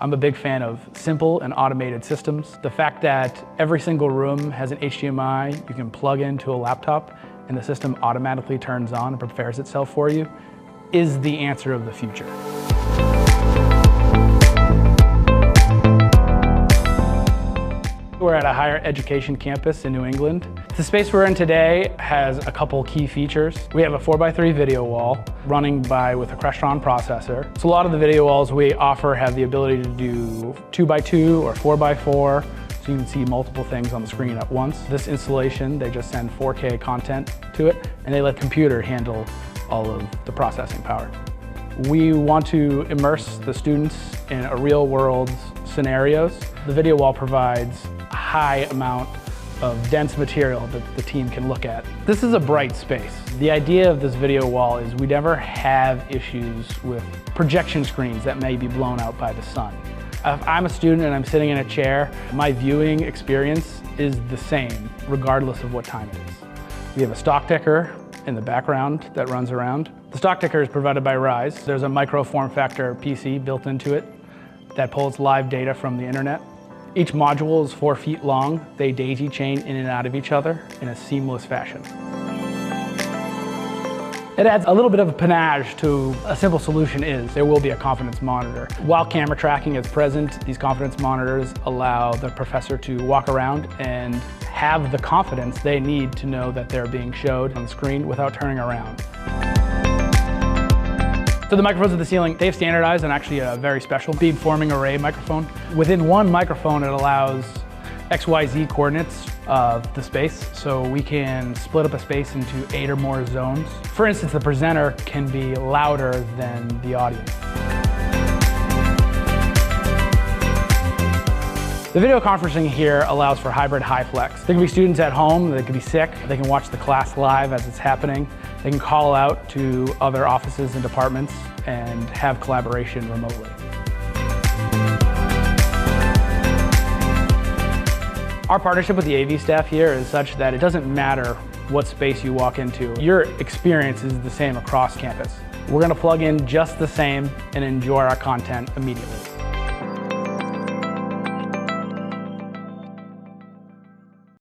I'm a big fan of simple and automated systems. The fact that every single room has an HDMI you can plug into a laptop and the system automatically turns on and prepares itself for you is the answer of the future. We're at a higher education campus in New England. The space we're in today has a couple key features. We have a 4x3 video wall running with a Crestron processor. So a lot of the video walls we offer have the ability to do 2x2 or 4x4, so you can see multiple things on the screen at once. This installation, they just send 4K content to it, and they let the computer handle all of the processing power. We want to immerse the students in a real-world scenarios. The video wall provides a high amount of dense material that the team can look at. This is a bright space. The idea of this video wall is we never have issues with projection screens that may be blown out by the sun. If I'm a student and I'm sitting in a chair, my viewing experience is the same regardless of what time it is. We have a stock ticker in the background that runs around. The stock ticker is provided by Rise. There's a micro form factor PC built into it that pulls live data from the internet. Each module is 4 feet long. They daisy chain in and out of each other in a seamless fashion. It adds a little bit of a panache to a simple solution is there will be a confidence monitor. While camera tracking is present, these confidence monitors allow the professor to walk around and have the confidence they need to know that they're being showed on the screen without turning around. So the microphones at the ceiling, they've standardized on actually a very special beamforming array microphone. Within one microphone, it allows XYZ coordinates of the space, so we can split up a space into 8 or more zones. For instance, the presenter can be louder than the audience. The video conferencing here allows for hybrid high flex. There can be students at home, they can be sick, they can watch the class live as it's happening. They can call out to other offices and departments and have collaboration remotely. Our partnership with the AV staff here is such that it doesn't matter what space you walk into. Your experience is the same across campus. We're going to plug in just the same and enjoy our content immediately.